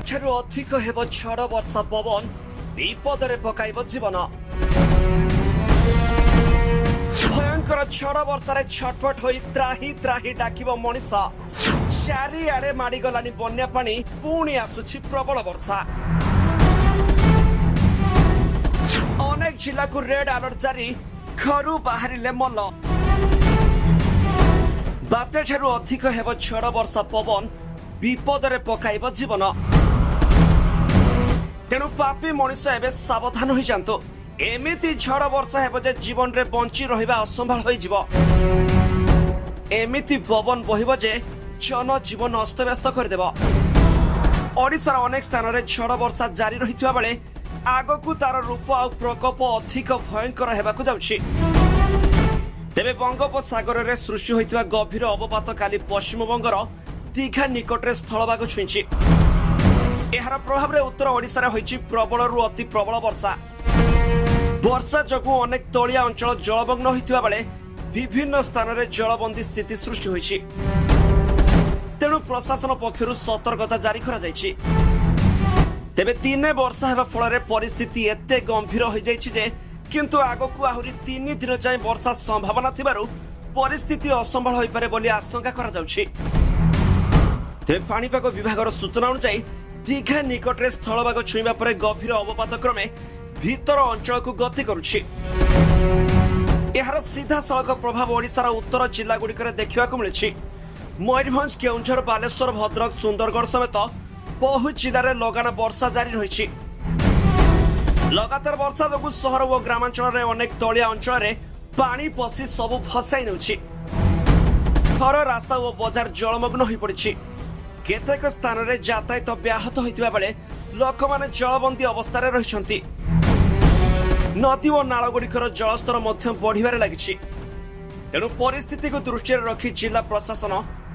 ଠାରୁ ଅଧିକ ହେବ ଝଡ଼ ବର୍ଷା ପବନ ବିପଦରେ ପକାଇବ ଜୀବନ। ଭୟଙ୍କର ଝଡ଼ ବର୍ଷାରେ ଛଟପଟ ହୋଇ ତ୍ରାହି ତ୍ରାହି ଡାକିବ ମଣିଷ। ଚାରିଆଡେ ମାଡ଼ିଗଲାଣି ବନ୍ୟା ପାଣି, ପୁଣି ଆସୁଛି ପ୍ରବଳ ବର୍ଷା। ଅନେକ ଜିଲ୍ଲାକୁ ରେଡ୍ ଆଲର୍ଟ ଜାରି, ଘରୁ ବାହାରିଲେ ମଲ। ବାତ୍ୟା ଠାରୁ ଅଧିକ ହେବ ଝଡ଼ ବର୍ଷା ପବନ ବିପଦରେ ପକାଇବ ଜୀବନ। ତେଣୁ ପାପୀ ମଣିଷ ଏବେ ସାବଧାନ ହୋଇଯାନ୍ତୁ। ଏମିତି ଝଡ଼ ବର୍ଷା ହେବ ଯେ ଜୀବନରେ ବଞ୍ଚି ରହିବା ଅସମ୍ଭାଳ ହୋଇଯିବ। ଏମିତି ପବନ ବହିବ ଯେ ଜନଜୀବନ ଅସ୍ତବ୍ୟସ୍ତ କରିଦେବ। ଓଡ଼ିଶାର ଅନେକ ସ୍ଥାନରେ ଝଡ଼ ବର୍ଷା ଜାରି ରହିଥିବା ବେଳେ ଆଗକୁ ତାର ରୂପ ଆଉ ପ୍ରକୋପ ଅଧିକ ଭୟଙ୍କର ହେବାକୁ ଯାଉଛି। ତେବେ ବଙ୍ଗୋପସାଗରରେ ସୃଷ୍ଟି ହୋଇଥିବା ଗଭୀର ଅବପାତ କାଲି ପଶ୍ଚିମବଙ୍ଗର ଦୀଘା ନିକଟରେ ସ୍ଥଳଭାଗ ଛୁଇଁଛି। ଏହାର ପ୍ରଭାବରେ ଉତ୍ତର ଓଡ଼ିଶାରେ ହୋଇଛି ପ୍ରବଳରୁ ଅତି ପ୍ରବଳ ବର୍ଷା। ବର୍ଷା ଯୋଗୁଁ ଅନେକ ତଳିଆ ଅଞ୍ଚଳ ଜଳମଗ୍ନ ହୋଇଥିବା ବେଳେ ବିଭିନ୍ନ ସ୍ଥାନରେ ଜଳବନ୍ଦୀ ସ୍ଥିତି ସୃଷ୍ଟି ହୋଇଛି। ତେଣୁ ପ୍ରଶାସନ ପକ୍ଷରୁ ସତର୍କତା ଜାରି କରାଯାଇଛି। ତେବେ ଦିନେ ବର୍ଷା ହେବା ଫଳରେ ପରିସ୍ଥିତି ଏତେ ଗମ୍ଭୀର ହୋଇଯାଇଛି ଯେ କିନ୍ତୁ ଆଗକୁ ଆହୁରି 3 ଦିନ ଯାଏଁ ବର୍ଷା ସମ୍ଭାବନା ଥିବାରୁ ପରିସ୍ଥିତି ଅସମ୍ଭାଳ ହୋଇପାରେ ବୋଲି ଆଶଙ୍କା କରାଯାଉଛି। ତେବେ ପାଣିପାଗ ବିଭାଗର ସୂଚନା ଅନୁଯାୟୀ ଦୀଘା ନିକଟରେ ସ୍ଥଳଭାଗ ଛୁଇଁବା ପରେ ଗଭୀର ଅବପାତ କ୍ରମେ ଭିତର ଅଞ୍ଚଳକୁ ଗତି କରୁଛି। ଏହାର ସିଧାସଳଖ ପ୍ରଭାବ ଓଡ଼ିଶାର ଉତ୍ତର ଜିଲ୍ଲାଗୁଡ଼ିକରେ ଦେଖିବାକୁ ମିଳିଛି। ମୟୂରଭଞ୍ଜ, କେଉଁଝର, ବାଲେଶ୍ୱର, ଭଦ୍ରକ, ସୁନ୍ଦରଗଡ଼ ସମେତ ବହୁ ଜିଲ୍ଲାରେ ଲଗାଣ ବର୍ଷା ଜାରି ରହିଛି। ଲଗାତାର ବର୍ଷା ଯୋଗୁଁ ସହର ଓ ଗ୍ରାମାଞ୍ଚଳରେ ଅନେକ ତଳିଆ ଅଞ୍ଚଳରେ ପାଣି ପଶି ସବୁ ଭସାଇ ନେଉଛି। ଘର, ରାସ୍ତା ଓ ବଜାର ଜଳମଗ୍ନ ହୋଇପଡ଼ିଛି। କେତେକ ସ୍ଥାନରେ ଯାତାୟତ ବ୍ୟାହତ ହୋଇଥିବା ବେଳେ ଲୋକମାନେ ଜଳବନ୍ଦୀ ଅବସ୍ଥାରେ ରହିଛନ୍ତି। ନଦୀ ଓ ନାଳଗୁଡ଼ିକର ଜଳସ୍ତର ମଧ୍ୟ ବଢ଼ିବାରେ ଲାଗିଛି। ତେଣୁ ପରିସ୍ଥିତିକୁ ଦୃଷ୍ଟିରେ ରଖି ଜିଲ୍ଲା ପ୍ରଶାସନ,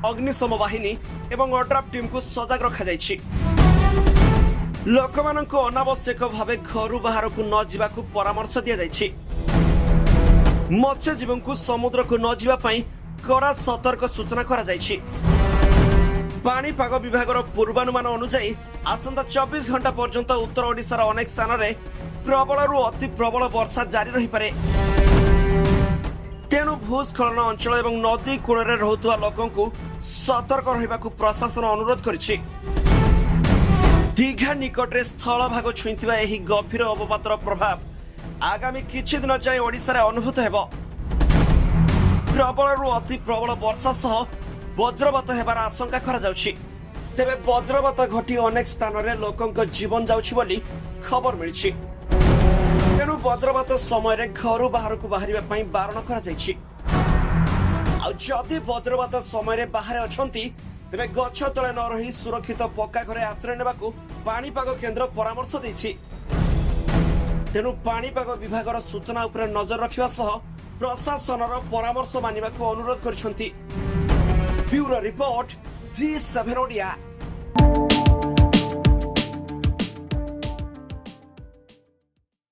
ଅଗ୍ନିଶମ ବାହିନୀ ଏବଂ ଅଡ୍ରାଫ୍ ଟିମ୍କୁ ସଜାଗ ରଖାଯାଇଛି। ଲୋକମାନଙ୍କୁ ଅନାବଶ୍ୟକ ଭାବେ ଘରୁ ବାହାରକୁ ନ ଯିବାକୁ ପରାମର୍ଶ ଦିଆଯାଇଛି। ମତ୍ସ୍ୟଜୀବୀଙ୍କୁ ସମୁଦ୍ରକୁ ନ ଯିବା ପାଇଁ କଡ଼ା ସତର୍କ ସୂଚନା କରାଯାଇଛି। ପାଣିପାଗ ବିଭାଗର ପୂର୍ବାନୁମାନ ଅନୁଯାୟୀ ଆସନ୍ତା 24 ଘଣ୍ଟା ପର୍ଯ୍ୟନ୍ତ ଉତ୍ତର ଓଡ଼ିଶାର ଅନେକ ସ୍ଥାନରେ ପ୍ରବଳରୁ ଅତି ପ୍ରବଳ ବର୍ଷା ଜାରି ରହିପାରେ। ତେଣୁ ଭୂସ୍ଖଳନ ଅଞ୍ଚଳ ଏବଂ ନଦୀ କୂଳରେ ରହୁଥିବା ଲୋକଙ୍କୁ ସତର୍କ ରହିବାକୁ ପ୍ରଶାସନ ଅନୁରୋଧ କରିଛି। ଦୀଘା ନିକଟରେ ସ୍ଥଳଭାଗ ଛୁଇଁଥିବା ଏହି ଗଭୀର ଅବପାତର ପ୍ରଭାବ ଆଗାମୀ କିଛି ଦିନ ଯାଏଁ ଓଡ଼ିଶାରେ ଅନୁଭୂତ ହେବ। ପ୍ରବଳରୁ ଅତି ପ୍ରବଳ ବର୍ଷା ସହ ବଜ୍ରପାତ ହେବାର ଆଶଙ୍କା କରାଯାଉଛି। ତେବେ ବଜ୍ରପାତ ଘଟି ଅନେକ ସ୍ଥାନରେ ଲୋକଙ୍କ ଜୀବନ ଯାଉଛି ବୋଲି ଖବର ମିଳିଛି। ତେଣୁ ବଜ୍ରପାତ ସମୟରେ ଘରୁ ବାହାରକୁ ବାହାରିବା ପାଇଁ ବାରଣ କରାଯାଇଛି। ଆଉ ଯଦି ବଜ୍ରପାତ ସମୟରେ ବାହାରେ ଅଛନ୍ତି ତେବେ ଗଛ ତଳେ ନ ରହି ସୁରକ୍ଷିତ ପକ୍କା ଘରେ ଆଶ୍ରୟ ନେବାକୁ ପାଣିପାଗ କେନ୍ଦ୍ର ପରାମର୍ଶ ଦେଇଛି। ତେଣୁ ପାଣିପାଗ ବିଭାଗର ସୂଚନା ଉପରେ ନଜର ରଖିବା ସହ ପ୍ରଶାସନର ପରାମର୍ଶ ମାନିବାକୁ ଅନୁରୋଧ କରିଛନ୍ତି। Bureau report, G7 Odia।